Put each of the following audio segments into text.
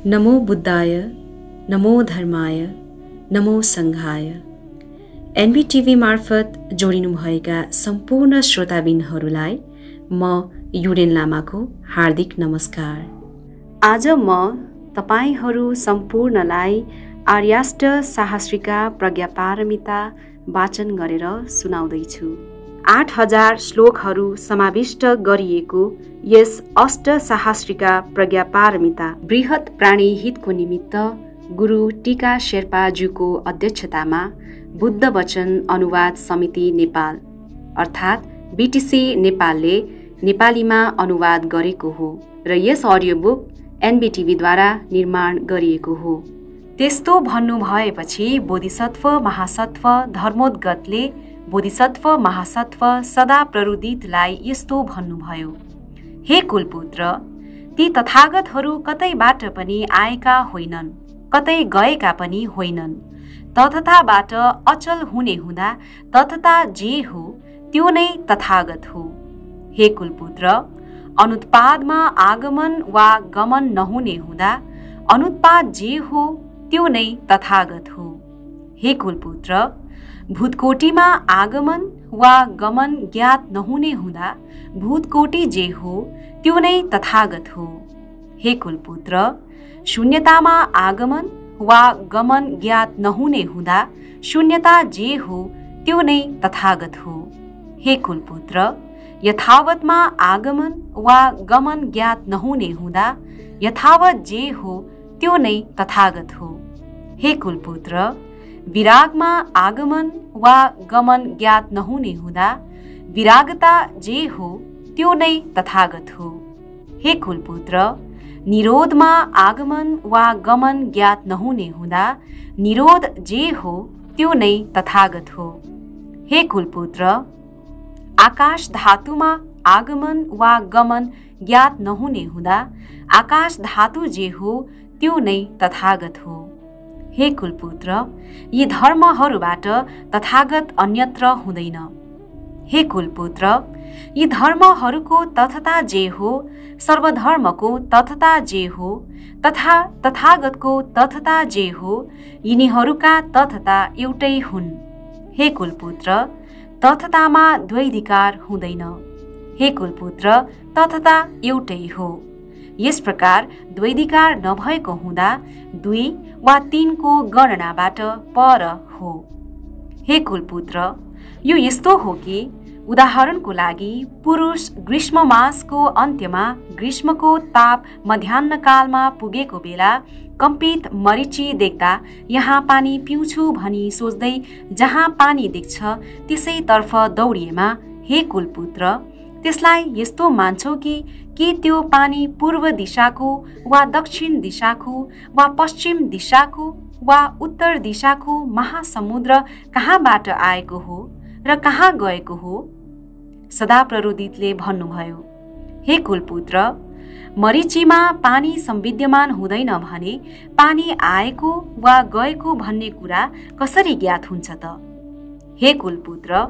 नमो बुद्धाय, नमो धर्माय, नमो सङ्घाय। एनबिटिभी मार्फत जोडिनुभएका सम्पूर्ण श्रोताबिनहरूलाई म युडेन लामाको हार्दिक नमस्कार। आज म तपाईहरू सम्पूर्णलाई आर्याष्ट साहस्रिका प्रज्ञापारमिता वाचन गरेर सुनाउँदैछु। 8000 श्लोकहरू समाविष्ट गरिएको यस अष्ट साहस्रिका प्रज्ञापारमिता बृहत प्राणी हितको निमित्त गुरु टीका शेर्पाज्यूको अध्यक्षतामा बुद्ध वचन अनुवाद समिति नेपाल अर्थात् बीटीसी नेपालले नेपालीमा अनुवाद गरेको हो र यस अडियो बुक एनबिटिभीद्वारा निर्माण गरिएको हो। त्यस्तो भन्नु भएपछि बोधिसत्व महासत्व धर्मोद्गतले बोधिसत्व महासत्व सदा प्ररुदितलाई यस्तो भन्नुभयो, हे कुलपुत्र, ती तथागतहरू कतैबाट पनि आएका होइनन्, कतै गएका पनि होइनन्। तथताबाट अचल हुने हुँदा तथता जे हो त्यो नै तथागत हो। हे कुलपुत्र, अनुत्पादमा आगमन वा गमन नहुने हुँदा अनुत्पाद जे हो त्यो नै तथागत हो। हे कुलपुत्र, भूतकोटीमा आगमन वा गमन ज्ञात नहुने हुँदा भूतकोटी जे हो त्यो नै तथागत हो। हे कुलपुत्र, शून्यतामा आगमन वा गमन ज्ञात नहुने हुँदा शून्यता जे हो त्यो नै तथागत हो। हे कुलपुत्र, यथावतमा आगमन वा गमन ज्ञात नहुने हुँदा यथावत जे हो त्यो नै तथागत हो। हे कुलपुत्र, विरागमा आगमन वा गमन ज्ञात नहुने हुँदा विरागता जे हो त्यो नै तथागत हो। हे कुलपुत्र, निरोधमा आगमन वा गमन ज्ञात नहुने हुँदा निरोध जे हो त्यो नै तथागत हो। हे कुलपुत्र, आकाश धातुमा आगमन वा गमन ज्ञात नहुने हुँदा आकाश धातु जे हो त्यो नै तथागत हो। हे कुलपुत्र, यी धर्महरूबाट तथागत अन्यत्र हुँदैन। हे कुलपुत्र, यी धर्महरूको तथता जे हो सर्वधर्मको तथता जे हो तथा तथागतको तथता जे हो यिनीहरूका तथता एउटै हुन्। हे कुलपुत्र, तथतामा द्वैधिकार हुँदैन। हे कुलपुत्र, तथता एउटै हो। यस प्रकार द्वैधिकार नभएको हुँदा 2 वा 3 को गणनाबाट पर हो। हे कुलपुत्र, यो यस्तो हो कि उदाहरणको लागि पुरुष ग्रीष्म मासको अन्त्यमा ग्रीष्मको ताप मध्याह्नकालमा पुगेको बेला कम्पित मरिची देख्दा यहाँ पानी पिउँछु भनी सोच्दै जहाँ पानी देख्छ त्यसैतर्फ दौडिएमा, हे कुलपुत्र, त्यसलाई यस्तो मान्छौ कि त्यो पानी पूर्व दिशाको वा दक्षिण दिशाको वा पश्चिम दिशाको वा उत्तर दिशाको महासमुद्र कहाँबाट आएको हो र कहाँ गएको हो? सदा प्ररुदितले भन्नुभयो, हे कुलपुत्र, मरिचीमा पानी संविद्यमान हुँदैन भने पानी आएको वा गएको भन्ने कुरा कसरी ज्ञात हुन्छ त? हे कुलपुत्र,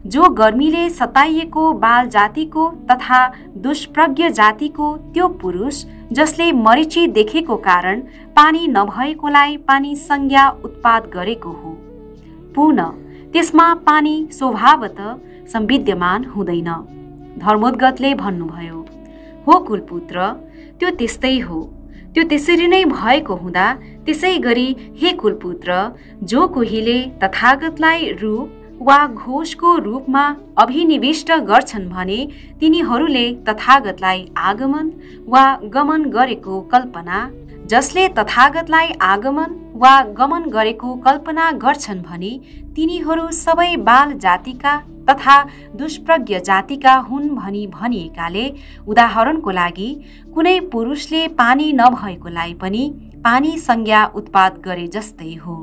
जो गर्मीले सताइएको बाल जातिको तथा दुष्प्रज्ञ जातिको त्यो पुरुष जसले मरिची देखेको कारण पानी नभएकोलाई पानी संज्ञा उत्पाद गरेको हो, पुनः त्यसमा पानी स्वभावतः संविद्यमान हुँदैन। धर्मोद्गतले भन्नुभयो, हो कुलपुत्र, त्यो त्यस्तै हो। त्यो त्यसरी नै भएको हुँदा त्यसै गरी हे कुलपुत्र, जो कोहीले तथागतलाई रूप वा घोषको रूपमा अभिनिविष्ट गर्छन् भने तिनीहरूले तथागतलाई आगमन वा गमन गरेको कल्पना, जसले तथागतलाई आगमन वा गमन गरेको कल्पना गर्छन् भने तिनीहरू सबै बाल जातिका तथा दुष्प्रज्ञ जातिका हुन् भनी भनिएकाले उदाहरणको लागि कुनै पुरुषले पानी नभएकोलाई पनि पानी संज्ञा उत्पाद गरे जस्तै हो।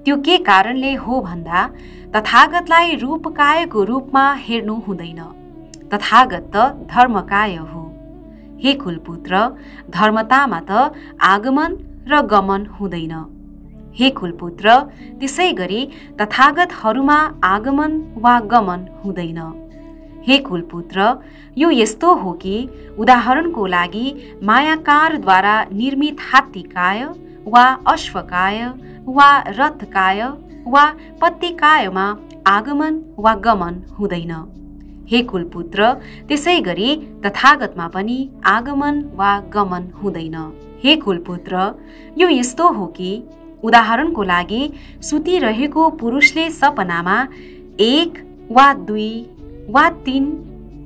त्यो के कारणले हो भन्दा तथागतलाई रूपकायको रूपमा हेर्नु हुँदैन। तथागत त धर्मकाय हो। हे कुलपुत्र, धर्मतामा त आगमन र गमन हुँदैन। हे कुलपुत्र, त्यसै गरी तथागतहरूमा आगमन वा गमन हुँदैन। हे कुलपुत्र, यो यस्तो हो कि उदाहरणको लागि मायाकारद्वारा निर्मित हात्तीकाय वा अश्वकाय वा रथकाय वा पत्तीकायमा आगमन वा गमन हुँदैन। हे कुलपुत्र, त्यसै गरी तथागतमा पनि आगमन वा गमन हुँदैन। हे कुलपुत्र, यो यस्तो हो कि उदाहरणको लागि सुतिरहेको पुरुषले सपनामा 1 वा 2 वा 3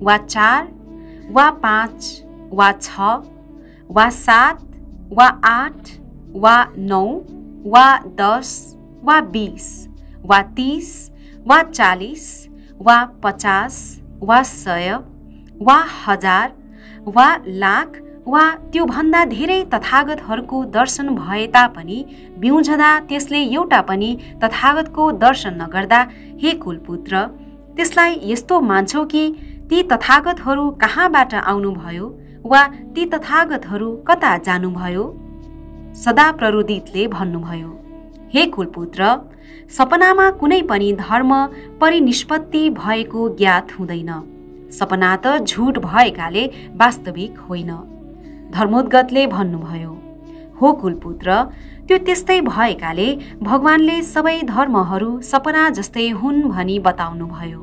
वा 4 वा 5 वा 6 वा 7 वा 8 वा 9 वा 10 वा 20 वा 30 वा 40 वा 50 वा 100 वा 1000 वा लाख वा त्योभन्दा धेरै तथागतहरूको दर्शन भए तापनि बिउझँदा त्यसले एउटा पनि तथागतको दर्शन नगर्दा, हे कुलपुत्र, त्यसलाई यस्तो मान्छौ कि ती तथागतहरू कहाँबाट आउनुभयो वा ती तथागतहरू कता जानुभयो? सदा प्ररोदितले भन्नुभयो, हे कुलपुत्र, सपनामा कुनै पनि धर्म परिनिष्पत्ति भएको ज्ञात हुँदैन। सपना त झुट भएकाले वास्तविक होइन। धर्मोद्गतले भन्नुभयो, हो कुलपुत्र, त्यो त्यस्तै भएकाले भगवानले सबै धर्महरू सपना जस्तै हुन् भनी बताउनुभयो।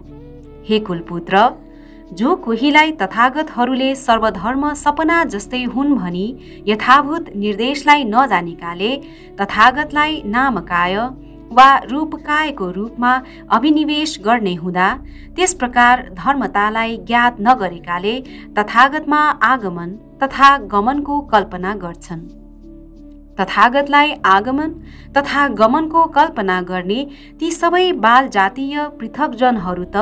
हे कुलपुत्र, जो कोहीलाई तथागतहरूले सर्वधर्म सपना जस्तै हुन् भनी यथाभूत निर्देशलाई नजानेकाले तथागतलाई नामकाय वा रूपकायको रूपमा अभिनिवेश गर्ने हुँदा, त्यस प्रकार धर्मतालाई ज्ञात नगरेकाले तथागतमा आगमन तथा गमनको कल्पना गर्छन्। तथागतलाई आगमन तथा गमनको कल्पना गर्ने ती सबै बाल जातीय पृथकजनहरू त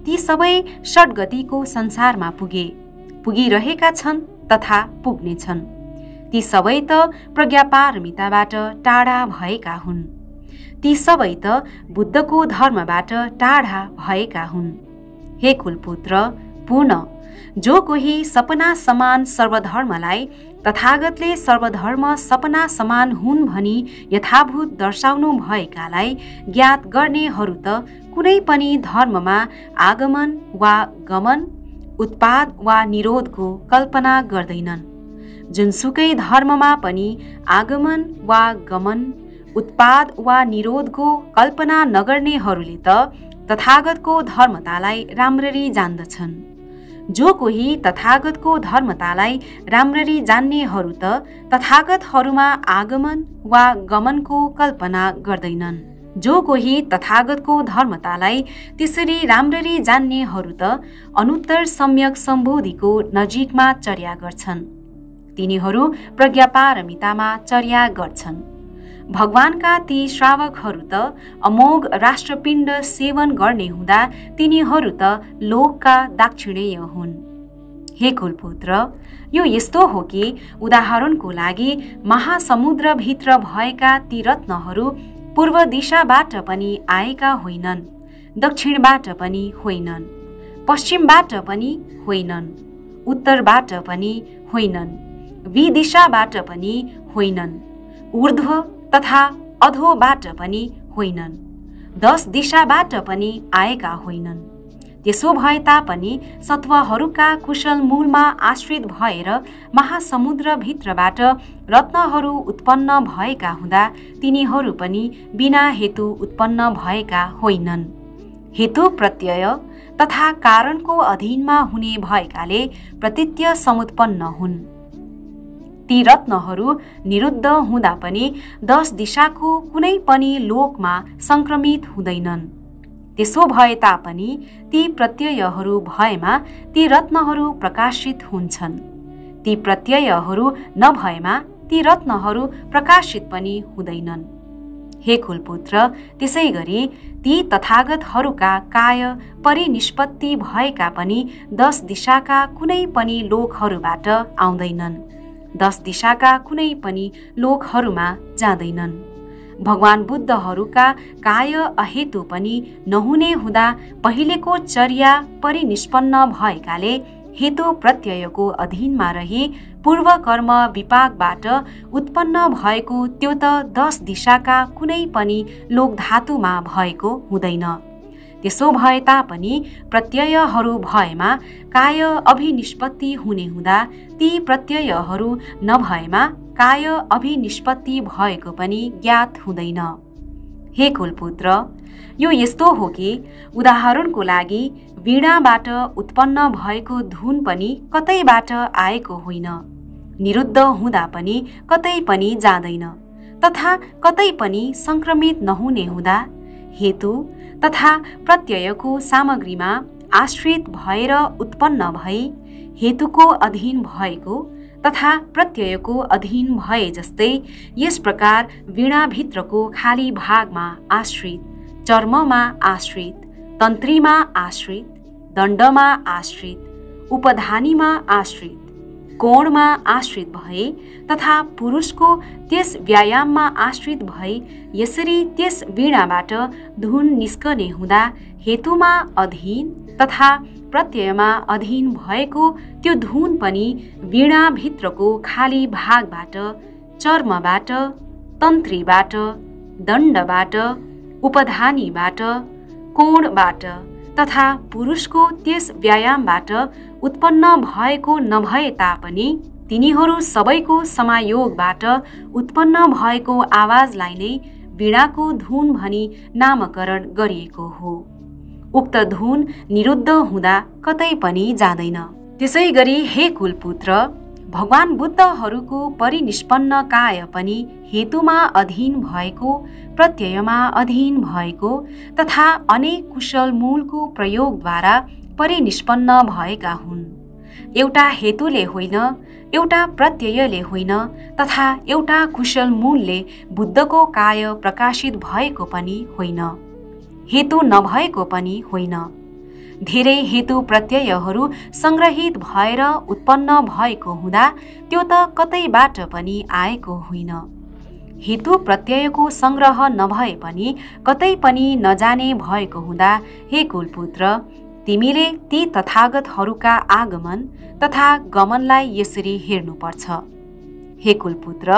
ती सबै षड्गतिको संसारमा पुगिरहेका छन् तथा पुग्नेछन्। ती सबै त प्रज्ञापारमिताबाट टाढा भएका हुन्। ती सबै त बुद्धको धर्मबाट टाढा भएका हुन्। हे कुलपुत्र, पुनः जो कोही सपना समान सर्वधर्मलाई तथागतले सर्वधर्म सपना समान हुन् भनी यथाभूत दर्शाउनु भएकालाई ज्ञात गर्नेहरू त कुनै पनि धर्ममा आगमन वा गमन, उत्पाद वा निरोधको कल्पना गर्दैनन्। जुनसुकै धर्ममा पनि आगमन वा गमन, उत्पाद वा निरोधको कल्पना नगर्नेहरूले त तथागतको धर्मतालाई राम्ररी जान्दछन्। जो कोही तथागतको धर्मतालाई राम्ररी जान्नेहरू त तथागतहरूमा आगमन वा गमनको कल्पना गर्दैनन्। जो कोही तथागतको धर्मतालाई त्यसरी राम्ररी जान्नेहरू त अनुत्तर सम्यक सम्बोधिको नजिकमा चर्या गर्छन्। तिनीहरू प्रज्ञापारमितामा चर्या गर्छन्। भगवानका ती श्रावकहरू त अमोघ राष्ट्रपिण्ड सेवन गर्ने हुँदा तिनीहरू त लोकका दाक्षिणेय हुन्। हे कुलपुत्र, यो यस्तो हो कि उदाहरणको लागि महासमुद्रभित्र भएका ती रत्नहरू पूर्व दिशाबाट पनि आएका होइनन्, दक्षिणबाट पनि होइनन्, पश्चिमबाट पनि होइनन्, उत्तरबाट पनि होइनन्, विदिशाबाट पनि होइनन्, ऊर्ध्व तथा अधोबाट पनि होइनन्, 10 दिशाबाट पनि आएका होइनन्। त्यसो भए तापनि सत्वहरूका कुशल मूलमा आश्रित भएर महासमुद्रभित्रबाट रत्नहरू उत्पन्न भएका हुँदा तिनीहरू पनि बिना हेतु उत्पन्न भएका होइनन्। हेतु प्रत्यय तथा कारणको अधीनमा हुने भएकाले प्रतीत्य समुत्पन्न हुन्। ती रत्नहरू निरुद्ध हुँदा पनि 10 दिशाको कुनै पनि लोकमा संक्रमित हुँदैनन्। त्यसो भए तापनि ती प्रत्ययहरू भएमा ती रत्नहरू प्रकाशित हुन्छन्। ती प्रत्ययहरू नभएमा ती रत्नहरू प्रकाशित पनि हुँदैनन्। हे कुलपुत्र, त्यसै गरी ती तथागतहरूका काय परिनिष्पत्ति भएका पनि 10 दिशाका कुनै पनि लोकहरूबाट आउँदैनन्, 10 दिशाका कुनै पनि लोकहरूमा जाँदैनन्। भगवान बुद्धहरूका काय अहेतु पनि नहुने हुँदा पहिलेको चर्या परिनिष्पन्न भएकाले हेतु प्रत्ययको अधीनमा रही पूर्व कर्म विपाकबाट उत्पन्न भएको त्यो त 10 दिशाका कुनै पनि लोक धातुमा भएको हुँदैन। त्यसो भए तापनि प्रत्ययहरू भएमा काय अभिनिष्पत्ति हुने हुँदा ती प्रत्ययहरू नभएमा काय अभिनिष्पत्ति भएको पनि ज्ञात हुँदैन। हे कुलपुत्र, यो यस्तो हो कि उदाहरणको लागि वीणाबाट उत्पन्न भएको धुन पनि कतैबाट आएको होइन, निरुद्ध हुँदा पनि कतै पनि जाँदैन, तथा कतै पनि संक्रमित नहुने हुँदा हेतु तथा प्रत्ययको सामग्रीमा आश्रित भएर उत्पन्न भई हेतुको अधीन भएको तथा प्रत्ययको अधीन भए जस्तै यस प्रकार वीणाभित्रको खाली भागमा आश्रित, चर्ममा आश्रित, तन्त्रीमा आश्रित, दण्डमा आश्रित, उपधानीमा आश्रित, कोणमा आश्रित भए तथा पुरुषको त्यस व्यायाममा आश्रित भई यसरी त्यस वीणाबाट धुन निस्कने हुँदा हेतुमा अधीन तथा प्रत्ययमा अधीन भएको त्यो धुन पनि वीणाभित्रको खाली भागबाट, चर्मबाट, तन्त्रीबाट, दण्डबाट, उपधानीबाट, कोणबाट तथा पुरुषको त्यस व्यायामबाट उत्पन्न भएको नभए तापनि तिनीहरू सबैको समायोगबाट उत्पन्न भएको आवाजलाई नै वीणाको धुन भनी नामकरण गरिएको हो। उक्त धुन निरुद्ध हुँदा कतै पनि जाँदैन। त्यसै गरी हे कुलपुत्र, भगवान बुद्धहरूको परिनिष्पन्न काय पनि हेतुमा अधीन भएको, प्रत्ययमा अधीन भएको तथा अनेक कुशल मूलको प्रयोगद्वारा परिनिष्पन्न भएका हुन्। एउटा हेतुले होइन, एउटा प्रत्ययले होइन तथा एउटा कुशल मूलले बुद्धको काय प्रकाशित भएको पनि होइन, हेतु नभएको पनि होइन। धेरै हेतु प्रत्ययहरू संग्रहित भएर उत्पन्न भएको हुँदा त्यो त कतैबाट पनि आएको होइन। हेतु प्रत्ययको संग्रह नभए पनि कतै पनि नजाने भएको हुँदा हे कुलपुत्र, तिमीले ती तथागतहरूका आगमन तथा गमनलाई यसरी हेर्नुपर्छ। हे कुलपुत्र,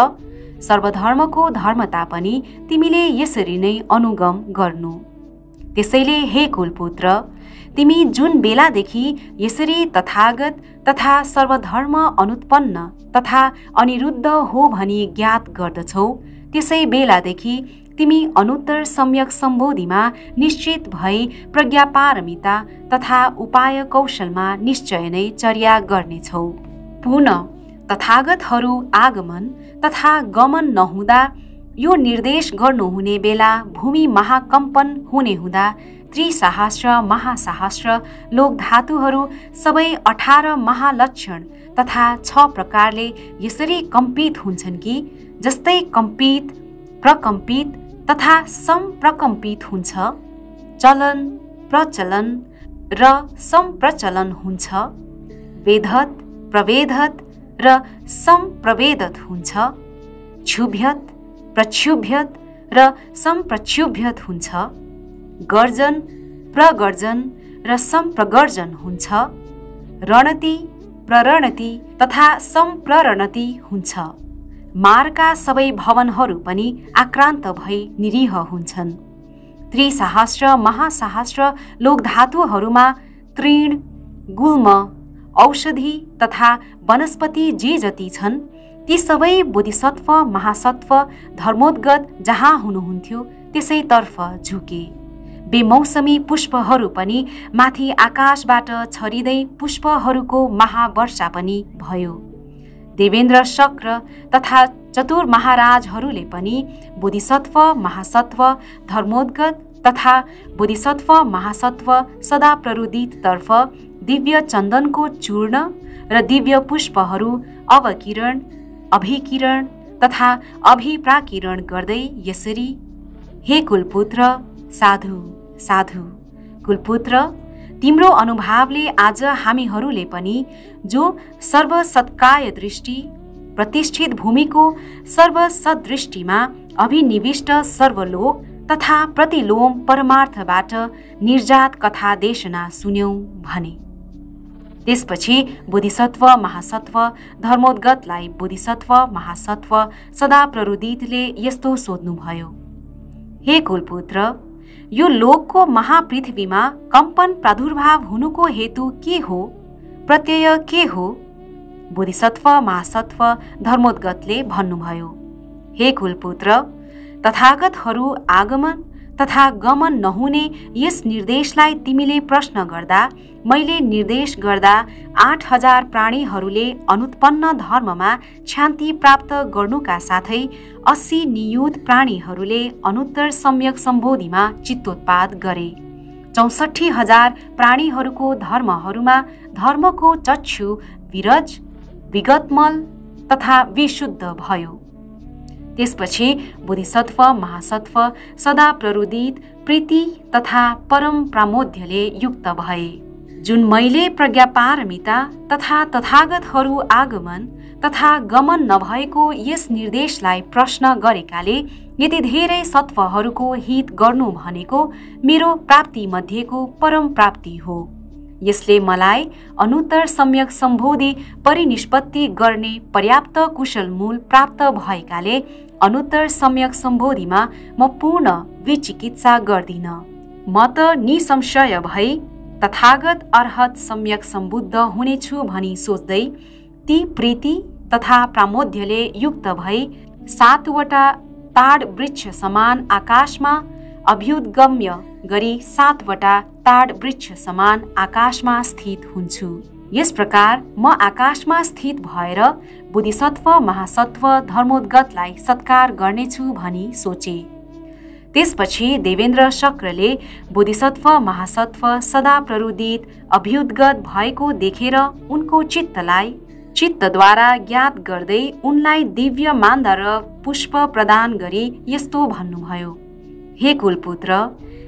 सर्वधर्मको धर्मता पनि तिमीले यसरी नै अनुगम गर्नु। त्यसैले हे कुलपुत्र, तिमी जुन बेलादेखि यसरी तथागत तथा सर्वधर्म अनुत्पन्न तथा अनिरुद्ध हो भनी ज्ञात गर्दछौ, त्यसै बेलादेखि तिमी अनुत्तर सम्यक सम्बोधिमा निश्चित भई प्रज्ञापारमिता तथा उपाय कौशलमा निश्चय नै चर्या गर्नेछौ। पुनः तथागतहरू आगमन तथा गमन नहुँदा यो निर्देश गर्नुहुने बेला भूमि महाकम्पन हुने हुँदा त्रिसहस्र महासहस्र लोकधातुहरू सबै 18 महालक्षण तथा 6 प्रकारले यसरी कम्पित हुन्छन् कि जस्तै कम्पित, प्रकम्पित तथा सम्प्रकम्पित हुन्छ, चलन, प्रचलन र सम्प्रचलन हुन्छ, वेधत, प्रवेधत र सम्प्रवेदत हुन्छ, क्षुभ्यत, प्रक्षुभ्यत र सम्प्रक्षुभ्यत हुन्छ, गर्जन, प्रगर्जन र सम्प्रगर्जन हुन्छ, रणति, प्ररणति तथा सम्प्ररणति हुन्छ। मारका सबै भवनहरू पनि आक्रान्त भई निरीह हुन्छन्। त्रिसहस्र महासहस्र लोकधातुहरूमा तृण, गुल्म, औषधि तथा वनस्पति जे जति छन् ती सबै बोधिसत्व महासत्व धर्मोद्गत जहाँ हुनुहुन्थ्यो त्यसैतर्फ झुके। बेमौसमी पुष्पहरू पनि माथि आकाशबाट छरिँदै पुष्पहरूको महावर्षा पनि भयो। देवेन्द्र शक्र तथा चतुर महाराजहरूले पनि बोधिसत्व महासत्व धर्मोद्गत तथा बोधिसत्व महासत्व सदा प्ररुदित तर्फ दिव्य चन्दनको चूर्ण र दिव्य पुष्पहरू अवकिरण, अभिकिरण तथा अभिप्राकिरण गर्दै यसरी, हे कुलपुत्र, साधु साधु कुलपुत्र, तिम्रो अनुभावले आज हामीहरूले पनि जो सर्वसत्काय दृष्टि प्रतिष्ठित भूमिको सर्वसदृष्टिमा अभिनिविष्ट सर्वलोक तथा प्रतिलोम परमार्थबाट निर्जात कथा देशना सुन्यौं भने। त्यसपछि बोधिसत्व महासत्व धर्मोद्गतलाई बोधिसत्व महासत्व सदा प्ररुदितले यस्तो सोध्नुभयो, हे कुलपुत्र, यो लोकको महापृथ्वीमा कम्पन प्रादुर्भाव हुनुको हेतु के हो, प्रत्यय के हो? बोधिसत्व महासत्व धर्मोद्गतले भन्नुभयो, हे कुलपुत्र, तथागतहरू आगमन तथा गमन नहुने यस निर्देशलाई तिमीले प्रश्न गर्दा मैले निर्देश गर्दा 8000 प्राणीहरूले अनुत्पन्न धर्ममा शान्ति प्राप्त गर्नुका साथै 80 नियुत प्राणीहरूले अनुत्तर सम्यक सम्बोधिमा चित्तोत्पाद गरे। 64,000 प्राणीहरूको धर्महरूमा धर्मको चक्षु विरज, विगतमल तथा विशुद्ध भयो। त्यसपछि बोधिसत्व महासत्व सदा प्ररुदित प्रीति तथा परम प्रामोध्यले युक्त भए। जुन मैले प्रज्ञापारमिता तथा तथागतहरू आगमन तथा गमन नभएको यस निर्देशलाई प्रश्न गरेकाले यति धेरै सत्वहरूको हित गर्नु भनेको मेरो प्राप्ति मध्येको परम प्राप्ति हो। यसले मलाई अनुत्तर सम्यक सम्बोधि परिनिष्पत्ति गर्ने पर्याप्त कुशल मूल प्राप्त भएकाले अनुत्तर सम्यक सम्बोधिमा म पूर्ण विचिकित्सा गर्दिन। म त निसंशय भई तथागत अर्हत सम्यक सम्बुद्ध हुनेछु भनी सोच्दै ती प्रीति तथा प्रामोध्यले युक्त भई 7वटा ताड वृक्ष समान आकाशमा अभ्युद्गम्य गरी 7वटा ताड वृक्ष समान आकाशमा स्थित हुन्छु। यस प्रकार म आकाशमा स्थित भएर बोधिसत्व महासत्व धर्मोद्गतलाई सत्कार गर्नेछु भनी सोचे। त्यसपछि देवेन्द्र शक्रले बोधिसत्व महासत्व सदा प्ररुदित अभ्युद्गत भएको देखेर उनको चित्तद्वारा ज्ञात गर्दै उनलाई दिव्य मान्दा र पुष्प प्रदान गरी यस्तो भन्नुभयो, हे कुलपुत्र,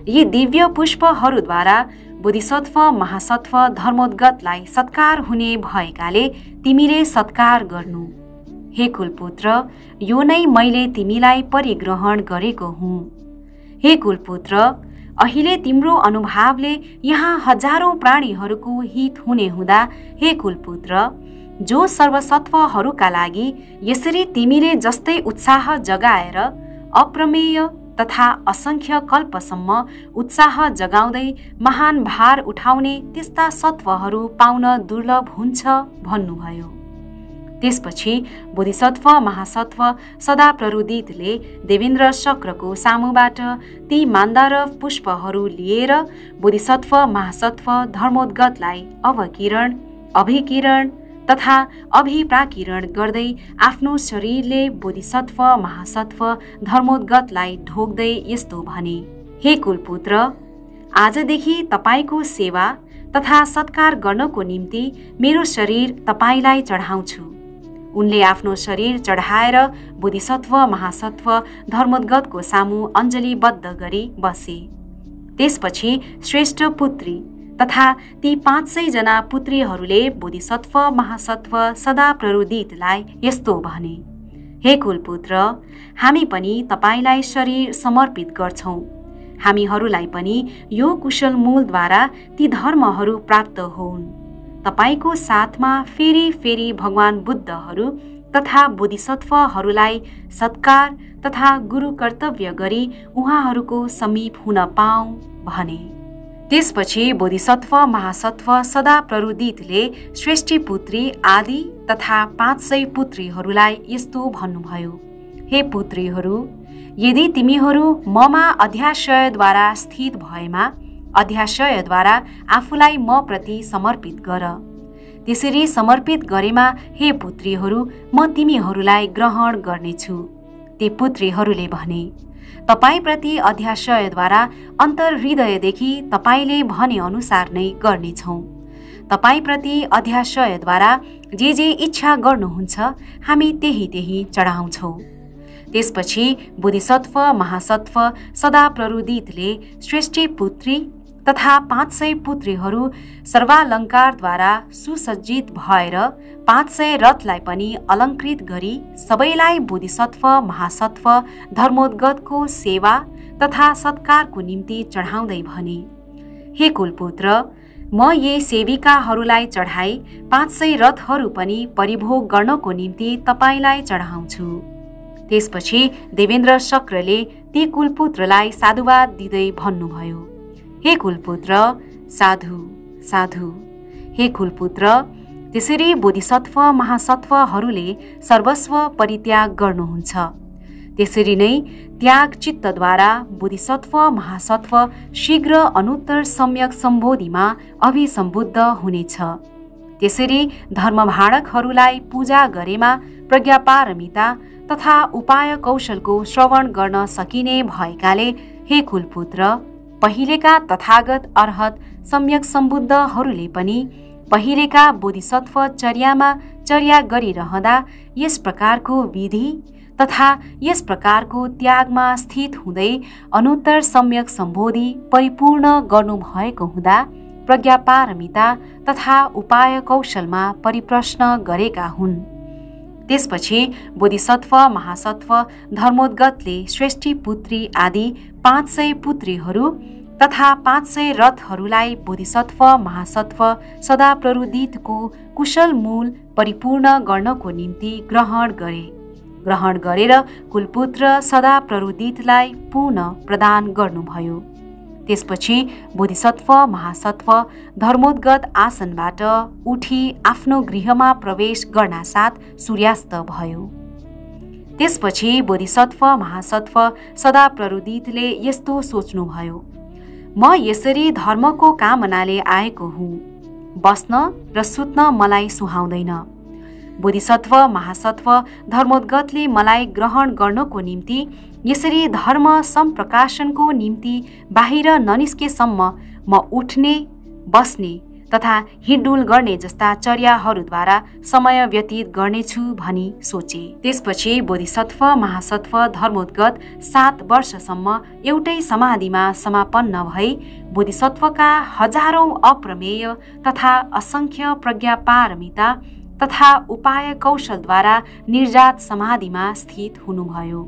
यी दिव्य पुष्पहरूद्वारा बोधिसत्व महासत्व धर्मोद्गतलाई सत्कार हुने भएकाले तिमीले सत्कार गर्नु। हे कुलपुत्र, यो नै मैले तिमीलाई परिग्रहण गरेको हुँ। हे कुलपुत्र, अहिले तिम्रो अनुभावले यहाँ हजारौं प्राणीहरूको हित हुने हुँदा हे कुलपुत्र, जो सर्वसत्वहरूका लागि यसरी तिमीले जस्तै उत्साह जगाएर अप्रमेय तथा असंख्य कल्पसम्म उत्साह जगाउँदै महान भार उठाउने त्यस्ता सत्वहरू पाउन दुर्लभ हुन्छ भन्नुभयो। त्यसपछि बोधिसत्व महासत्व सदा प्ररुदितले देवेन्द्र शक्रको सामुबाट ती मान्दारव पुष्पहरू लिएर बोधिसत्व महासत्व धर्मोद्गतलाई अवकिरण, अभिकिरण तथा अभिप्राकिरण गर्दै आफ्नो शरीरले बोधिसत्व महासत्व धर्मोद्गतलाई ढोक्दै यस्तो भने, हे कुलपुत्र, आजदेखि तपाईको सेवा तथा सत्कार गर्नको निम्ति मेरो शरीर तपाईलाई चढाउँछु। उनले आफ्नो शरीर चढाएर बोधिसत्व महासत्व धर्मोद्गतको सामु अञ्जलिबद्ध गरी बसे। त्यसपछि श्रेष्ठ पुत्री तथा ती 500 जना पुत्रीहरूले बोधिसत्व महासत्व सदा प्ररुदितलाई यस्तो भने, हे कुलपुत्र, हामी पनि तपाईलाई शरीर समर्पित गर्छौं। हामीहरूलाई पनि यो कुशल मूलद्वारा ती धर्महरू प्राप्त होउन्। तपाईको साथमा फेरि फेरि भगवान बुद्धहरू तथा बोधिसत्वहरूलाई सत्कार तथा गुरु कर्तव्य गरी उहाँहरूको समीप हुन पाऊँ भने। त्यसपछि बोधिसत्व महासत्व सदा प्ररुदितले श्रेष्ठी पुत्री आदि तथा 500 पुत्रीहरूलाई यस्तो भन्नुभयो, हे पुत्रीहरू, यदि तिमीहरू ममा अध्याशयद्वारा स्थित भएमा अध्याशयद्वारा आफूलाई म प्रति समर्पित गर। त्यसरी समर्पित गरेमा हे पुत्रीहरू, म तिमीहरूलाई ग्रहण गर्नेछु। ती पुत्रीहरूले भने, तपाईप्रति अध्याशयद्वारा अन्तर्हृदयदेखि तपाईले भने अनुसार नै गर्नेछौँ। तपाईप्रति अध्याशयद्वारा जे इच्छा गर्नुहुन्छ हामी त्यही चढाउँछौँ। त्यसपछि बोधिसत्व महासत्व सदा प्ररुदितले श्रेष्ठी पुत्री तथा 500 पुत्रीहरू सर्वालङ्कारद्वारा सुसज्जित भएर 500 रथलाई पनि अलङ्कृत गरी सबैलाई बोधिसत्व महासत्व धर्मोद्गतको सेवा तथा सत्कारको निम्ति चढाउँदै भने, हे कुलपुत्र, म यी सेविकाहरूलाई चढाई 500 रथहरू पनि परिभोग गर्नको निम्ति तपाईलाई चढाउँछु। त्यसपछि देवेन्द्र शक्रले ती कुलपुत्रलाई साधुवाद दिँदै भन्नुभयो, हे कुलपुत्र, साधु साधु। हे कुलपुत्र, त्यसरी बोधिसत्व महासत्वहरूले सर्वस्व परित्याग गर्नुहुन्छ। त्यसरी नै त्याग चित्तद्वारा बोधिसत्व महासत्व शीघ्र अनुत्तर सम्यक सम्बोधिमा अभिसम्बुद्ध हुनेछ। त्यसरी धर्मभाडकहरूलाई पूजा गरेमा प्रज्ञापारमिता तथा उपाय कौशलको श्रवण गर्न सकिने भएकाले हे कुलपुत्र, पहिलेका तथागत अर्हत सम्यक सम्बुद्धहरूले पनि पहिलेका बोधिसत्व चर्यामा चर्या गरिरहँदा यस प्रकारको विधि तथा यस प्रकारको त्यागमा स्थित हुँदै अनुत्तर सम्यक सम्बोधि परिपूर्ण गर्नुभएको हुँदा प्रज्ञापारमिता तथा उपाय कौशलमा परिप्रश्न गरेका हुन्। त्यसपछि बोधिसत्व महासत्व धर्मोद्गतले श्रेष्ठी पुत्री आदि 500 पुत्रीहरू तथा 500 रथहरूलाई बोधिसत्व महासत्व सदा प्ररुदितको कुशल मूल परिपूर्ण गर्नको निम्ति ग्रहण गरेर कुलपुत्र सदा प्ररुदितलाई पुनः प्रदान गर्नुभयो। त्यसपछि बोधिसत्व महासत्व धर्मोद्गत आसनबाट उठी आफ्नो गृहमा प्रवेश गर्नासाथ सूर्यास्त भयो। त्यसपछि बोधिसत्व महासत्व सदा प्ररुदितले यस्तो सोच्नुभयो, म यसरी धर्मको कामनाले आएको हुँ, बस्न र सुत्न मलाई सुहाउँदैन। बोधिसत्व महासत्व धर्मोद्गतले मलाई ग्रहण गर्नको निम्ति यसरी धर्म सम्प्रकाशनको निम्ति बाहिर ननिस्केसम्म म उठ्ने, बस्ने तथा हिँडडुल गर्ने जस्ता चर्याहरूद्वारा समय व्यतीत गर्नेछु भनी सोचे। त्यसपछि बोधिसत्व महासत्व धर्मोद्गत 7 वर्षसम्म एउटै समाधिमा समापन्न भई बोधिसत्वका हजारौं अप्रमेय तथा असंख्य प्रज्ञापारमिता तथा उपाय कौशलद्वारा निर्जात समाधिमा स्थित हुनुभयो।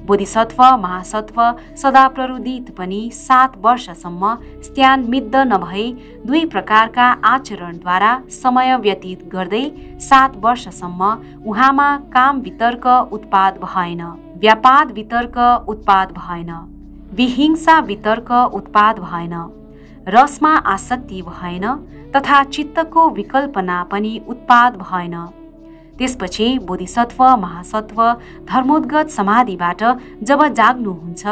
बोधिसत्व महासत्व सदा प्ररुदित पनि 7 वर्षसम्म स्त्यानमिद्ध नभई 2 प्रकारका आचरणद्वारा समय व्यतीत गर्दै 7 वर्षसम्म उहाँमा काम वितर्क उत्पाद भएन, व्यापाद वितर्क उत्पाद भएन, विहिंसा वितर्क उत्पाद भएन, रसमा आसक्ति भएन तथा चित्तको विकल्पना पनि उत्पाद भएन। त्यसपछि बोधिसत्व महासत्व धर्मोद्गत समाधिबाट जब जाग्नुहुन्छ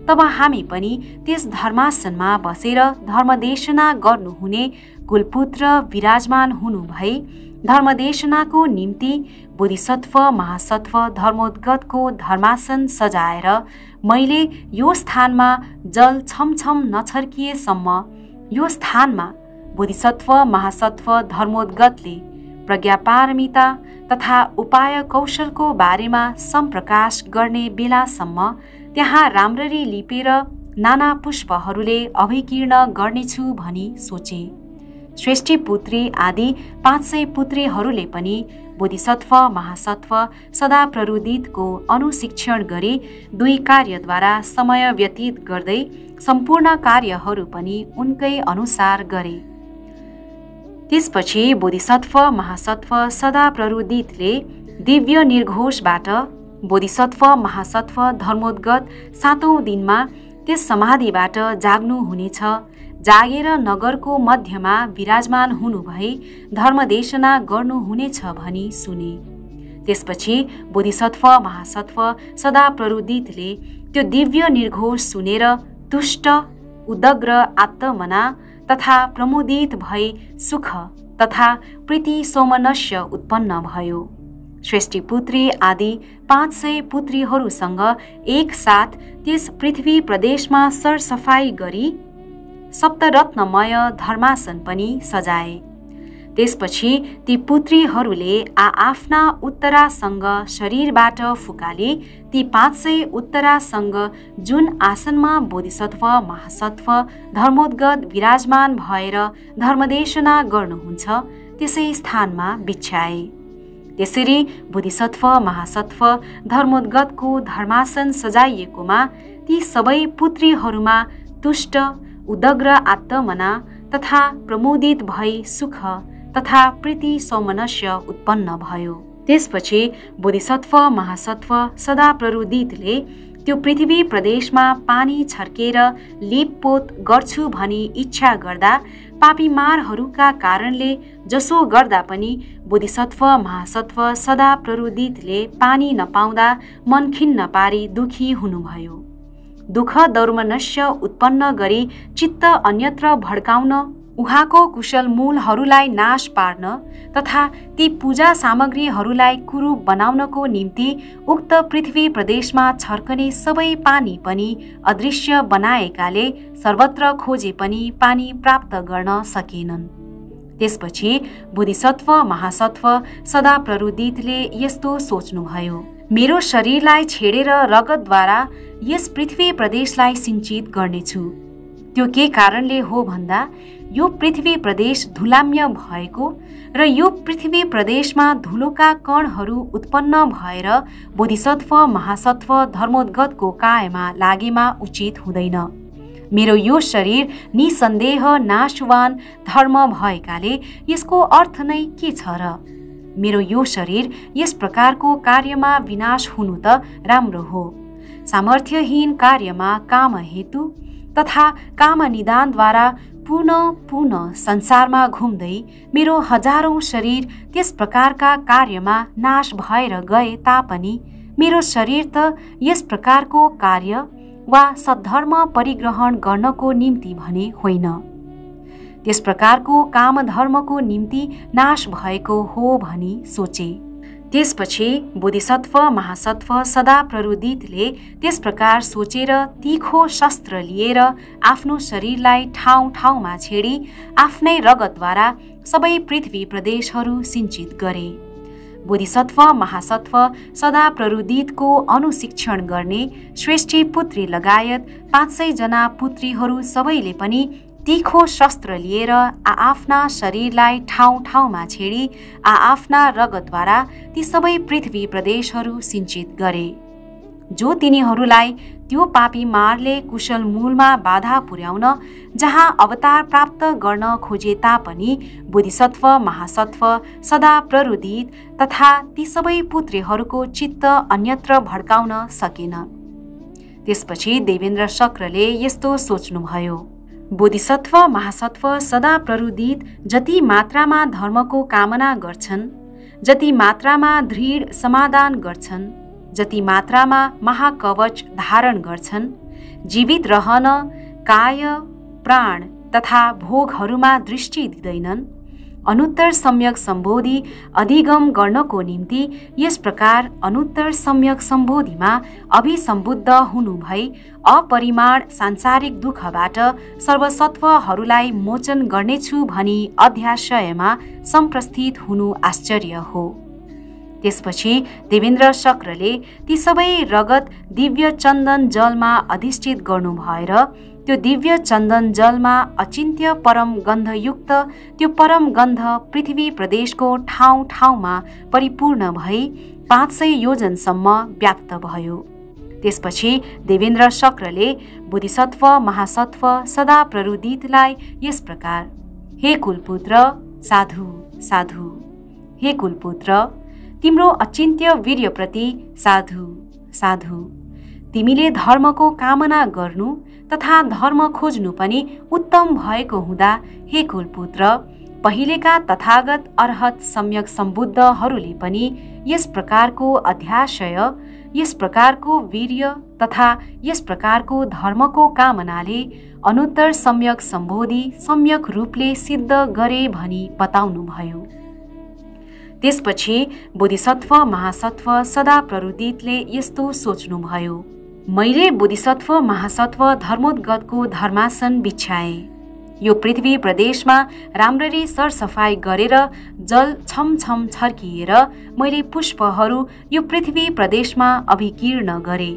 तब हामी पनि त्यस धर्मासनमा बसेर धर्मदेशना गर्नुहुने कुलपुत्र विराजमान हुनु भई धर्मदेशनाको निम्ति बोधिसत्व महासत्व धर्मोद्गतको धर्मासन सजाएर मैले यो स्थानमा जल छमछम नछर्किएसम्म यो स्थानमा बोधिसत्व महासत्व धर्मोद्गतले प्रज्ञापारमिता तथा उपाय कौशलको बारेमा सम्प्रकाश गर्ने बेलासम्म त्यहाँ राम्ररी लिपेर नाना पुष्पहरूले अभिकीर्ण गर्नेछु भनी सोचे। श्रेष्ठी पुत्री आदि 500 पुत्रीहरूले पनि बोधिसत्व महासत्व सदा प्ररुदितको अनुशिक्षण गरी 2 कार्यद्वारा समय व्यतीत गर्दै सम्पूर्ण कार्यहरू पनि उनकै अनुसार गरे। त्यसपछि बोधिसत्व महासत्व सदा प्ररुदितले दिव्य निर्घोषबाट बोधिसत्व महासत्व धर्मोद्गत 7औं दिनमा त्यस समाधिबाट जाग्नु हुनेछ। जागेर नगरको मध्यमा विराजमान हुनु भई धर्मदेशना गर्नु हुनेछ भनी सुने। त्यसपछि बोधिसत्व महासत्व सदा प्ररुदितले त्यो दिव्य निर्घोष सुनेर तुष्ट उदग्र आत्मना तथा प्रमोदित भई सुख तथा प्रीति सोमनस्य उत्पन्न भयो। श्रेष्ठी पुत्री आदि 500 पुत्रीहरूसँग एक साथ त्यस पृथ्वी प्रदेशमा सरसफाई गरी सप्तरत्नमय धर्मासन पनि सजाए। त्यसपछि ती पुत्रीहरूले आफ्ना उत्तरासँग शरीरबाट फुकाले ती 500 उत्तरासँग जुन आसनमा बोधिसत्व महासत्व धर्मोद्गत विराजमान भएर धर्मदेशना गर्नुहुन्छ त्यसै स्थानमा बिछ्याए। त्यसरी बोधिसत्व महासत्व धर्मोद्गतको धर्मासन सजाइएकोमा ती सबै पुत्रीहरूमा तुष्ट उदग्र आत्मना तथा प्रमोदित भई सुख तथा प्रीति सौमनस्य उत्पन्न भयो। त्यसपछि बोधिसत्व महासत्व सदा प्ररुदितले त्यो पृथ्वी प्रदेशमा पानी छर्केर लिपपोत गर्छु भनी इच्छा गर्दा पापीमारहरूका कारणले जसो गर्दा पनि बोधिसत्व महासत्व सदा प्ररुदितले पानी नपाउँदा मन खिन्न पारी दुखी हुनुभयो। दुःख दौर्मनस्य उत्पन्न गरी चित्त अन्यत्र भड्काउन, उहाँको कुशल मूलहरूलाई नाश पार्न तथा ती पूजा सामग्रीहरूलाई कुरूप बनाउनको निम्ति उक्त पृथ्वी प्रदेशमा छर्कने सबै पानी पनि अदृश्य बनाएकाले सर्वत्र खोजे पनि पानी प्राप्त गर्न सकेनन्। त्यसपछि बोधिसत्व महासत्व सदा प्ररुदितले यस्तो सोच्नुभयो, मेरो शरीरलाई छेडेर रगतद्वारा यस पृथ्वी प्रदेशलाई सिंचित गर्नेछु। त्यो के कारणले हो भन्दा यो पृथ्वी प्रदेश धुलाम्य भएको र यो पृथ्वी प्रदेशमा धुलोका कणहरू उत्पन्न भएर बोधिसत्व महासत्व धर्मोद्गतको कायमा लागेमा उचित हुँदैन। मेरो यो शरीर निसन्देह नाशवान धर्म भएकाले यसको अर्थ नै के छ र? मेरो यो शरीर यस प्रकारको कार्यमा विनाश हुनु त राम्रो हो। सामर्थ्यहीन कार्यमा काम हेतु तथा काम निदानद्वारा पुनः संसारमा घुम्दै मेरो हजारौं शरीर त्यस प्रकारका कार्यमा नाश भएर गए तापनि मेरो शरीर त यस प्रकारको कार्य वा सद्धर्म परिग्रहण गर्नको निम्ति भने होइन, त्यस प्रकारको काम धर्मको निम्ति नाश भएको हो भनी सोचे। त्यसपछि बोधिसत्व महासत्व सदा प्ररुदितले त्यस प्रकार सोचेर तीखो शस्त्र लिएर आफ्नो शरीरलाई ठाउँ ठाउँमा छेडी आफ्नै रगतद्वारा सबै पृथ्वी प्रदेशहरू सिंचित गरे। बोधिसत्व महासत्व सदा प्ररुदितको अनुशिक्षण गर्ने श्रेष्ठी पुत्री लगायत 500 जना पुत्रीहरू सबैले पनि तीखो शस्त्र लिएर आफ्ना शरीरलाई ठाउँ ठाउँमा छेडी आफ्ना रगतद्वारा ती सबै पृथ्वी प्रदेशहरू सिंचित गरे। जो तिनीहरूलाई त्यो पापी मारले कुशल मूलमा बाधा पुर्याउन जहाँ अवतार प्राप्त गर्न खोजे तापनि बोधिसत्व महासत्व सदा प्ररुदित तथा ती सबै पुत्रीहरूको चित्त अन्यत्र भड्काउन सकेन। त्यसपछि देवेन्द्र शक्रले यस्तो सोच्नुभयो, बोधिसत्व महासत्व सदा प्ररुदित जति मात्रामा धर्मको कामना गर्छन्, जति मात्रामा दृढ समाधान गर्छन्, जति मात्रामा महाकवच धारण गर्छन्, जीवित रहन काय प्राण तथा भोगहरूमा दृष्टि दिँदैनन्, अनुत्तर सम्यक सम्बोधि अधिगम गर्नको निम्ति यस प्रकार अनुत्तर सम्यक सम्बोधिमा अभिसम्बुद्ध हुनु भई अपरिमाण सांसारिक दुःखबाट सर्वसत्वहरूलाई मोचन गर्नेछु भनी अध्याशयमा सम्प्रस्थित हुनु आश्चर्य हो। त्यसपछि देवेन्द्र शक्रले ती सबै रगत दिव्य चन्दन जलमा अधिष्ठित गर्नु भएर त्यो दिव्य चन्दन जलमा अचिन्त्य परम गन्धयुक्त त्यो परम गन्ध पृथ्वी प्रदेशको ठाउँ ठाउँमा परिपूर्ण भई 500 योजनसम्म व्याप्त भयो। त्यसपछि देवेन्द्र शक्रले बोधिसत्व महासत्व सदा प्ररुदितलाई यस प्रकार, हे कुलपुत्र साधु साधु, हे कुलपुत्र तिम्रो अचिन्त्य वीर्यप्रति साधु साधु, तिमीले धर्मको कामना गर्नु तथा धर्म खोज्नु पनि उत्तम भएको हुँदा हे कुलपुत्र पहिलेका तथागत अर्हत सम्यक सम्बुद्धहरूले पनि यस प्रकारको अध्याशय, यस प्रकारको वीर्य तथा यस प्रकारको धर्मको कामनाले अनुत्तर सम्यक सम्बोधि सम्यक रूपले सिद्ध गरे भनी बताउनु भयो। त्यसपछि बोधिसत्व महासत्व सदा प्ररुदितले यस्तो सोच्नुभयो, मैले बोधिसत्व महासत्व धर्मोद्गतको धर्मासन बिछ्याए। यो पृथ्वी प्रदेशमा राम्ररी सरसफाई गरेर जल छमछम छर्किएर मैले पुष्पहरू यो पृथ्वी प्रदेशमा अभिकीर्ण गरे।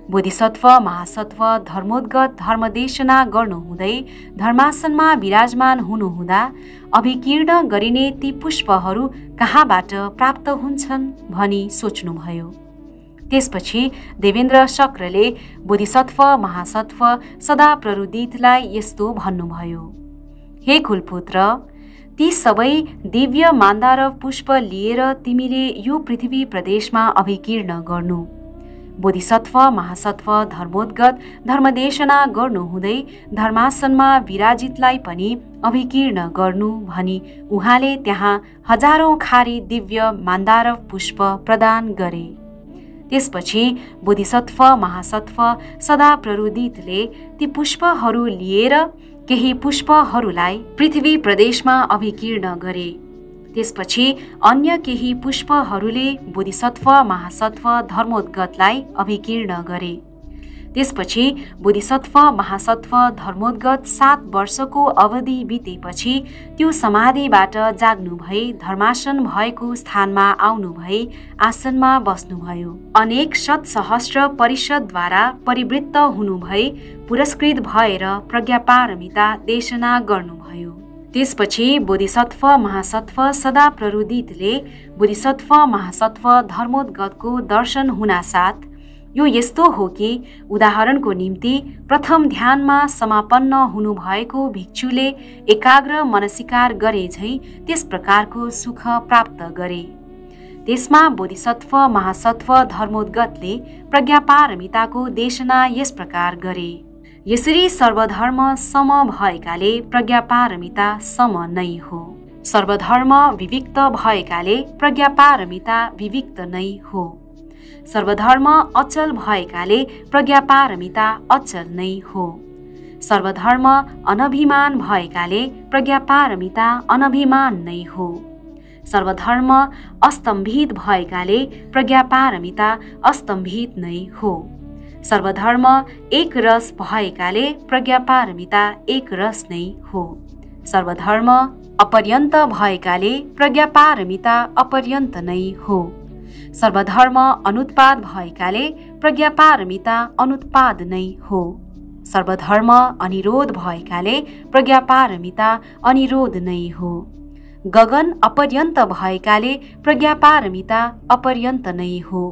बोधिसत्व महासत्व धर्मोद्गत धर्मदेशना गर्नुहुँदै धर्मासनमा विराजमान हुनुहुँदा अभिकीर्ण गरिने ती पुष्पहरू कहाँबाट प्राप्त हुन्छन् भनी सोच्नुभयो। त्यसपछि देवेन्द्र शक्रले बोधिसत्व महासत्व सदा प्ररुदितलाई यस्तो भन्नुभयो, हे कुलपुत्र ती सबै दिव्य मान्दारव पुष्प लिएर तिमीले यो पृथ्वी प्रदेशमा अभिकीर्ण गर्नु। बोधिसत्व महासत्व धर्मोद्गत धर्मदेशना गर्नुहुँदै धर्मासनमा विराजितलाई पनि अभिकीर्ण गर्नु भनी उहाँले त्यहाँ हजारौं खारी दिव्य मान्दारव पुष्प प्रदान गरे। त्यसपछि बोधिसत्व महासत्व सदा प्ररुदितले ती पुष्पहरू लिएर केही पुष्पहरूलाई पृथ्वी प्रदेशमा अभिकीर्ण गरे। त्यसपछि अन्य केही पुष्पहरूले बोधिसत्व महासत्व धर्मोद्गतलाई अभिकीर्ण गरे। त्यसपछि बोधिसत्व महासत्व धर्मोद्गत 7 वर्षको अवधि बितेपछि त्यो समाधिबाट जाग्नु भई धर्मासन भएको स्थानमा आउनु भई आसनमा बस्नुभयो। अनेक शतसहस्र परिषदद्वारा परिवृत्त हुनु भई पुरस्कृत भएर प्रज्ञापारमिता देशना गर्नुभयो। त्यसपछि बोधिसत्व महासत्व सदा प्ररुदितले बोधिसत्व महासत्व धर्मोद्गतको दर्शन हुनासाथ यो यस्तो हो कि उदाहरणको निम्ति प्रथम ध्यानमा समापन्न हुनुभएको भिक्षुले एकाग्र मनसिकार गरे झैं त्यस प्रकारको सुख प्राप्त गरे। त्यसमा बोधिसत्व महासत्व धर्मोद्गतले प्रज्ञापारमिताको देशना यस प्रकार गरे। यसरी सर्वधर्म सम भएकाले प्रज्ञापारमिता सम नै हो। सर्वधर्म विविक्त भएकाले प्रज्ञापारमिता विविक्त नै हो। सर्वधर्म अचल भएकाले प्रज्ञापारमिता अचल नै हो। सर्वधर्म अनभिमान भएकाले प्रज्ञापारमिता अनभिमान नै हो। सर्वधर्म अस्तम्भित भएकाले प्रज्ञापारमिता अस्तम्भित नै हो। सर्वधर्म एक रस भएकाले प्रज्ञापारमिता एक रस नै हो। सर्वधर्म अपर्यन्त भएकाले प्रज्ञापारमिता अपर्यन्त नै हो। सर्वधर्म अनुत्पाद भएकाले प्रज्ञापारमिता अनुत्पाद नै हो। सर्वधर्म अनिरोध भएकाले प्रज्ञापारमिता अनिरोध नै हो। गगन अपर्यन्त भएकाले प्रज्ञापारमिता अपर्यन्त नै हो।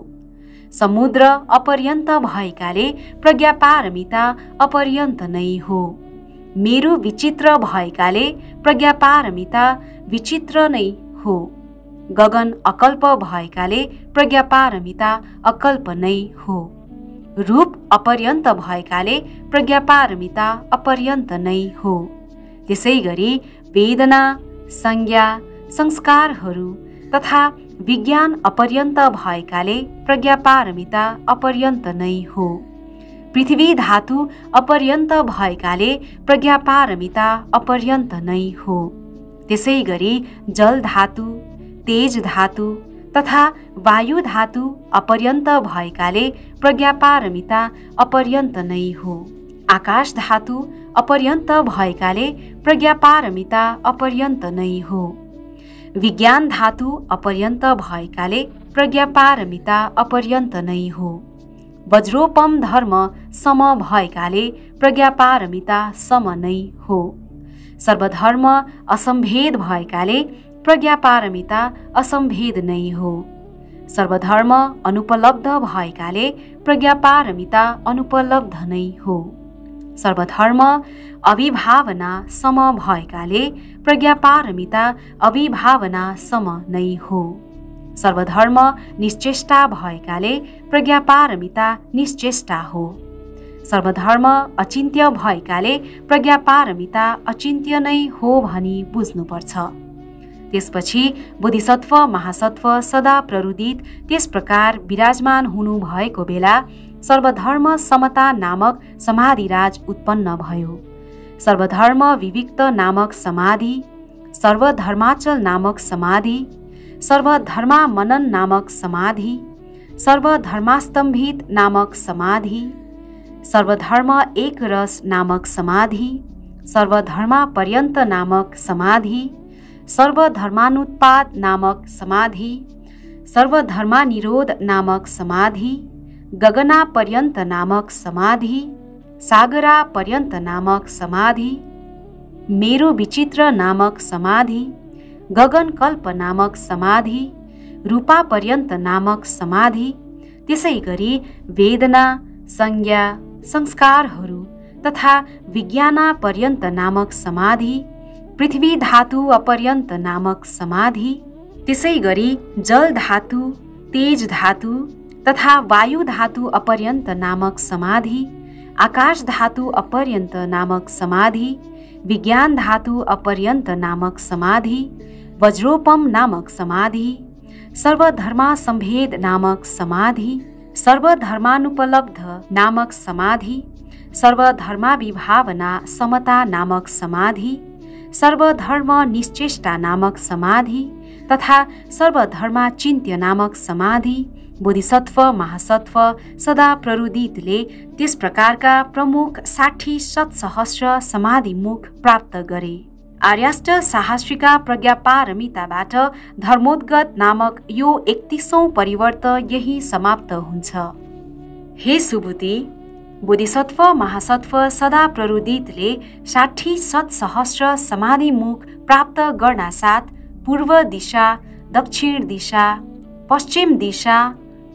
समुद्र अपर्यन्त भएकाले प्रज्ञापारमिता अपर्यन्त नै हो। मेरो विचित्र भएकाले प्रज्ञापारमिता विचित्र नै हो। गगन अकल्प भएकाले प्रज्ञापारमिता अकल्प नै हो। रूप अपर्यन्त भएकाले प्रज्ञापारमिता अपर्यन्त नै हो। त्यसैगरी वेदना संज्ञा संस्कारहरू तथा विज्ञान अपर्यन्त भएकाले प्रज्ञापारमिता अपर्यन्त नै हो। पृथ्वी धातु अपर्यन्त भएकाले प्रज्ञापारमिता अपर्यन्त नै हो। त्यसैगरी जल धातु तेज धातु तथा वायु धातु अपर्यन्त भएकाले प्रज्ञापारमिता अपर्यन्त नै हो। आकाश धातु अपर्यन्त भएकाले प्रज्ञापारमिता अपर्यन्त नै हो। विज्ञान धातु अपर्यन्त भएकाले प्रज्ञापारमिता अपर्यन्त नै हो। वज्रोपम धर्म सम भएकाले प्रज्ञापारमिता सम नै हो। सर्वधर्म असम्भेद भएकाले प्रज्ञापारमिता असम्भेद नै हो। सर्वधर्म अनुपलब्ध भएकाले प्रज्ञापारमिता अनुपलब्ध नै हो। सर्वधर्म अभिभावना सम भएकाले प्रज्ञापारमिता अभिभावना सम नै हो। सर्वधर्म निश्चेष्टा भएकाले प्रज्ञापारमिता निश्चेष्टा हो। सर्वधर्म अचिन्त्य भएकाले प्रज्ञापारमिता अचिन्त्य नै हो भनी बुझ्नुपर्छ। त्यसपछि बोधिसत्व महासत्व सदा प्ररुदित त्यस प्रकार विराजमान हुनु भएको बेला सर्वधर्म समता नामक समाधिराज उत्पन्न भयो। सर्वधर्म विविक्त नामक समाधि, सर्वधर्माचल नामक समाधि, सर्वधर्मा मनन नामक समाधि, सर्वधर्मास्तम्भित नामक समाधि, सर्वधर्म एक रस नामक समाधि, सर्वधर्मा पर्यन्त नामक समाधि, सर्वधर्मानुत्पाद नामक समाधि, सर्वधर्मानिरोध नामक समाधि, गगना पर्यन्त नामक समाधि, सागरा पर्यन्त नामक समाधि, मेरो विचित्र नामक समाधि, गगनकल्प नामक समाधि, रूपा पर्यन्त नामक समाधि, त्यसैगरी वेदना संज्ञा संस्कारहरू तथा विज्ञाना पर्यन्त नामक समाधि, पृथ्वी धातु अपर्यन्त नामक समाधि, त्यसै गरी जल धातु, तेज धातु तथा वायु धातु अपर्यन्त नामक समाधि, आकाश धातु अपर्यन्त नामक समाधि, विज्ञान धातु अपर्यन्त नामक समाधि, वज्रोपम नामक समाधि, सर्वधर्मा संभेद नामक समाधि, सर्वधर्मानुपलब्ध नामक समाधि, सर्वधर्माभिभावना समता नामक समाधि, सर्वधर्म निश्चेष्टा नामक समाधि तथा सर्वधर्मा चिन्त्य नामक समाधि बोधिसत्व महासत्व सदा प्ररुदितले त्यस प्रकारका प्रमुख 60 शतसहस्र समाधिमुख प्राप्त गरे। आर्याष्ट साहस्रिका प्रज्ञापारमिताबाट धर्मोद्गत नामक यो 31औं परिवर्त यही समाप्त हुन्छ। हे सुबुति, बोधिसत्व महासत्व सदा प्ररुदितले 60 शतसहस्र समाधिमुख प्राप्त गर्नासाथ पूर्व दिशा, दक्षिण दिशा, पश्चिम दिशा,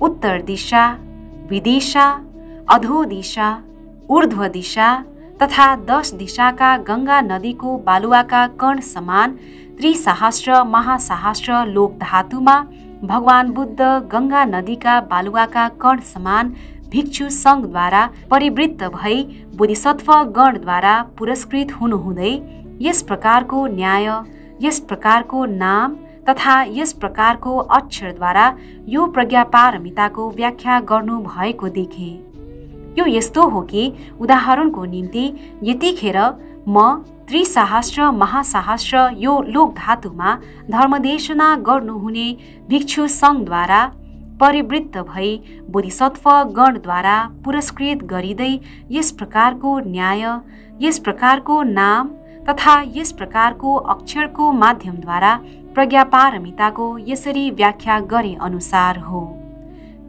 उत्तर दिशा, विदिशा, अधो दिशा, ऊर्ध्व दिशा तथा 10 दिशाका गंगा नदीको बालुवाका कण समान त्रिसहस्र महासहस्र लोक धातुमा भगवान बुद्ध गंगा नदीका बालुवाका कण समान भिक्षु संघद्वारा परिवृत्त भई बोधिसत्व गणद्वारा पुरस्कृत हुनुहुँदै यस प्रकारको न्याय, यस प्रकारको नाम तथा यस प्रकारको अक्षरद्वारा यो प्रज्ञापारमिताको व्याख्या गर्नु भएको देखे। यो यस्तो हो कि उदाहरणको निम्ति यतिखेर म त्रिसहस्र महासहस्र यो लोक धातुमा धर्मदेशना गर्नुहुने भिक्षु संघद्वारा परिवृत्त भई बोधिसत्व गणद्वारा पुरस्कृत गरिँदै यस प्रकारको न्याय, यस प्रकारको नाम तथा यस प्रकारको अक्षरको माध्यमद्वारा प्रज्ञापारमिताको यसरी व्याख्या गरे अनुसार हो।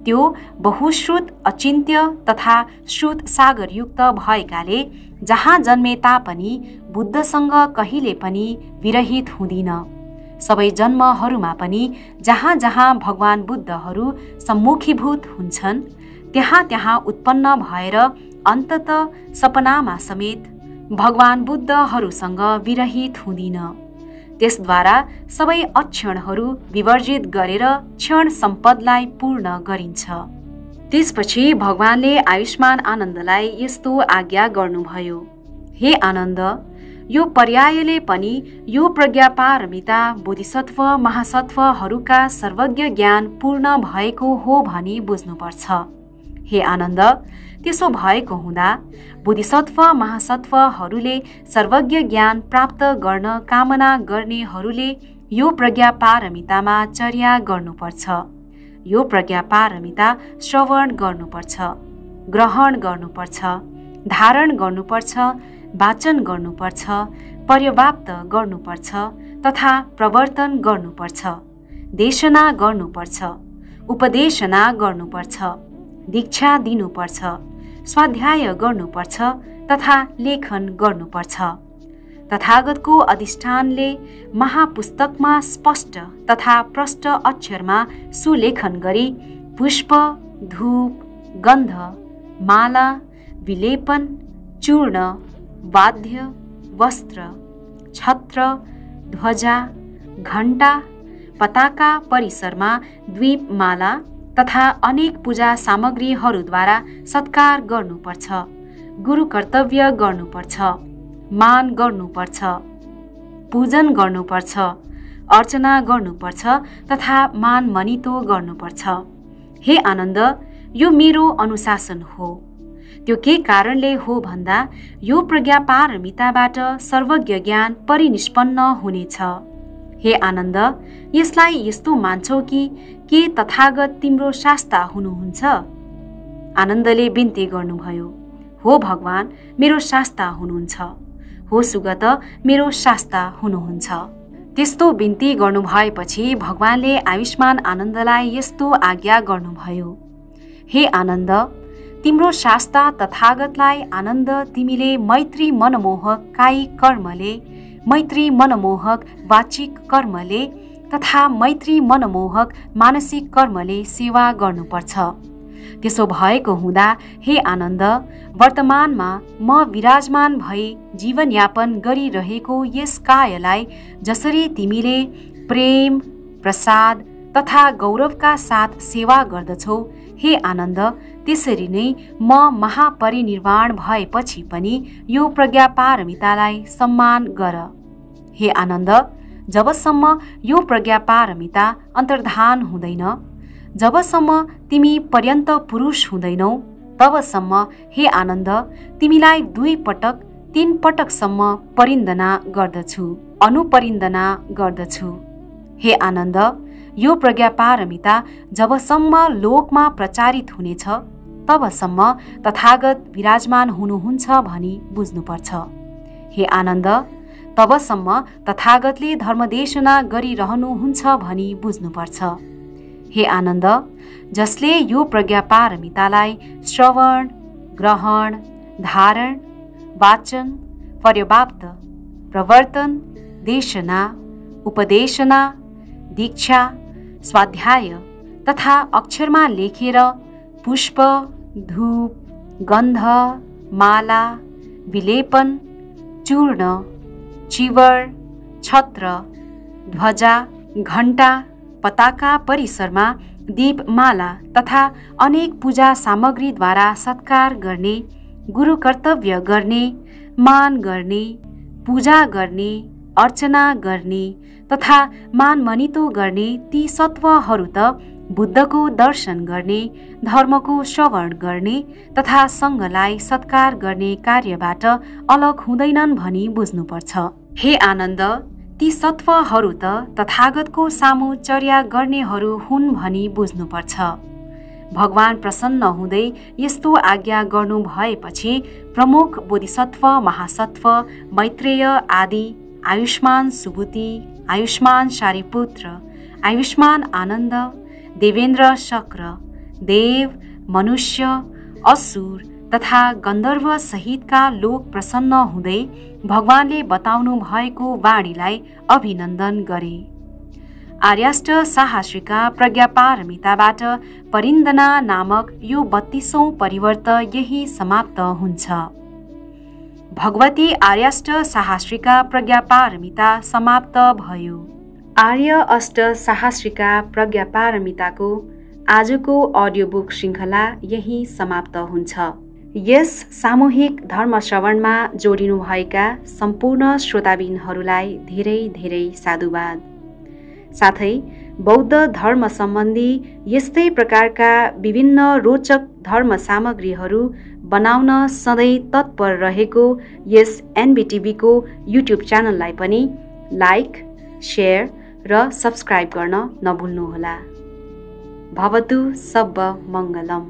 त्यो बहुश्रुत अचिन्त्य तथा श्रुत सागरयुक्त भएकाले जहाँ जन्मे तापनि बुद्धसँग कहिले पनि विरहित हुँदिन। सबै जन्महरूमा पनि जहाँ जहाँ भगवान बुद्धहरू सम्मुखीभूत हुन्छन् त्यहाँ त्यहाँ उत्पन्न भएर अन्तत सपनामा समेत भगवान बुद्धहरूसँग विरहित हुँदिन। त्यसद्वारा सबै अक्षणहरू विवर्जित गरेर क्षण सम्पदलाई पूर्ण गरिन्छ। त्यसपछि भगवानले आयुष्मान आनन्दलाई यस्तो आज्ञा गर्नुभयो, हे आनन्द, यो पर्यायले पनि यो प्रज्ञापारमिता बोधिसत्व महासत्वहरूका सर्वज्ञ ज्ञान पूर्ण भएको हो भनी बुझ्नुपर्छ। हे आनन्द, त्यसो भएको हुँदा बोधिसत्व महासत्वहरूले सर्वज्ञ ज्ञान प्राप्त गर्न कामना गर्नेहरूले यो प्रज्ञापारमितामा चर्या गर्नुपर्छ। यो प्रज्ञापारमिता श्रवण गर्नुपर्छ, ग्रहण गर्नुपर्छ, धारण गर्नुपर्छ, वाचन गर्नुपर्छ, पर्यवाप्त गर्नुपर्छ तथा प्रवर्तन गर्नुपर्छ, देशना गर्नुपर्छ, उपदेशना गर्नुपर्छ, दीक्षा दिनुपर्छ, स्वाध्याय गर्नुपर्छ तथा लेखन गर्नुपर्छ। तथागतको अधिष्ठानले महापुस्तकमा स्पष्ट तथा प्रष्ट अक्षरमा सुलेखन गरी पुष्प, धूप, गन्ध, माला, विलेपन, चूर्ण, वाद्य, वस्त्र, छत्र, ध्वजा, घण्टा, पताका परिसरमा द्वीपमाला तथा अनेक पूजा सामग्रीहरूद्वारा सत्कार गर्नुपर्छ, गुरु कर्तव्य गर्नुपर्छ, मान गर्नुपर्छ, पूजन गर्नुपर्छ, अर्चना गर्नुपर्छ तथा मान मनितो गर्नुपर्छ। हे आनन्द, यो मेरो अनुशासन हो। त्यो के कारणले हो भन्दा यो प्रज्ञापारमिताबाट सर्वज्ञ ज्ञान परिनिष्पन्न हुनेछ। हे आनन्द, यसलाई यस्तो मान्छौ कि के तथागत तिम्रो शास्ता हुनुहुन्छ? आनन्दले बिन्ती गर्नुभयो, हो भगवान, मेरो शास्ता हुनुहुन्छ। हो सुगत, मेरो शास्ता हुनुहुन्छ। त्यस्तो बिन्ती गर्नुभएपछि भगवानले आयुष्मान आनन्दलाई यस्तो आज्ञा गर्नुभयो, हे आनन्द, तिम्रो शास्ता तथागतलाई आनन्द तिमीले मैत्री मनमोहक कायिक कर्मले, मैत्री मनमोहक वाचिक कर्मले तथा मैत्री मनमोहक मानसिक कर्मले सेवा गर्नुपर्छ। त्यसो भएको हुँदा हे आनन्द, वर्तमानमा म विराजमान भई जीवनयापन गरिरहेको यस कायलाई जसरी तिमीले प्रेम, प्रसाद तथा गौरवका साथ सेवा गर्दछौ, हे आनन्द, त्यसरी नै म महापरिनिर्वाण भएपछि पनि यो प्रज्ञापारमितालाई सम्मान गर। हे आनन्द, जबसम्म यो प्रज्ञापारमिता अन्तर्धान हुँदैन, जबसम्म तिमी पर्यन्त पुरुष हुँदैनौ, तबसम्म हे आनन्द तिमीलाई 2 पटक 3 पटकसम्म परिन्दना गर्दछु, अनुपरिन्दना गर्दछु। हे आनन्द, यो प्रज्ञापारमिता जबसम्म लोकमा प्रचारित हुनेछ, तबसम्म तथागत विराजमान हुनुहुन्छ भनी बुझ्नुपर्छ। हे आनन्द, तबसम्म तथागतले धर्मदेशना गरिरहनुहुन्छ भनी बुझ्नुपर्छ। हे आनन्द, जसले यो प्रज्ञापारमितालाई श्रवण, ग्रहण, धारण, वाचन, पर्यवाप्त, प्रवर्तन, देशना, उपदेशना, दीक्षा, स्वाध्याय तथा अक्षरमा लेखेर पुष्प, धूप, गन्ध, माला, विलेपन, चूर्ण, चिवर, छत्र, ध्वजा, घण्टा, पताका परिसरमा दीपमाला तथा अनेक पूजा सामग्रीद्वारा सत्कार गर्ने, गुरु कर्तव्य गर्ने, मान गर्ने, पूजा गर्ने, अर्चना गर्ने तथा मानमनितो गर्ने ती सत्वहरू त बुद्धको दर्शन गर्ने, धर्मको श्रवण गर्ने तथा सङ्घलाई सत्कार गर्ने कार्यबाट अलग हुँदैनन् भनी बुझ्नुपर्छ। हे आनन्द, ती सत्वहरू त तथागतको सामु चर्या गर्नेहरू हुन् भनी बुझ्नुपर्छ। भगवान प्रसन्न हुँदै यस्तो आज्ञा गर्नु भएपछि प्रमुख बोधिसत्व, महासत्व, मैत्रेय आदि, आयुष्मान सुबुति, आयुष्मान शारिपुत्र, आयुष्मान आनन्द, देवेन्द्र शक्र, देव, मनुष्य, असुर तथा गन्धर्व सहितका लोक प्रसन्न हुँदै भगवानले बताउनु भएको वाणीलाई अभिनन्दन गरे। आर्याष्ट साहस्रिका प्रज्ञापारमिताबाट परिन्दना नामक यो 32औं परिवर्त यही समाप्त हुन्छ। भगवती आर्याष्ट साहस्रिका प्रज्ञापारमिता समाप्त भयो। आर्य अष्ट साहस्रिका प्रज्ञापारमिताको आजको अडियो बुक श्रृङ्खला यही समाप्त हुन्छ। यस सामूहिक धर्मश्रवणमा जोडिनुभएका सम्पूर्ण श्रोताबिनहरूलाई धेरै धेरै साधुवाद। साथै बौद्ध धर्म सम्बन्धी यस्तै प्रकारका विभिन्न रोचक धर्म सामग्रीहरू बनाउन सधैँ तत्पर रहेको यस एनबीटीभीको युट्युब च्यानललाई पनि लाइक, शेयर र सब्स्क्राइब गर्न नभुल्नुहोला। भवतु सब्ब मङ्गलम।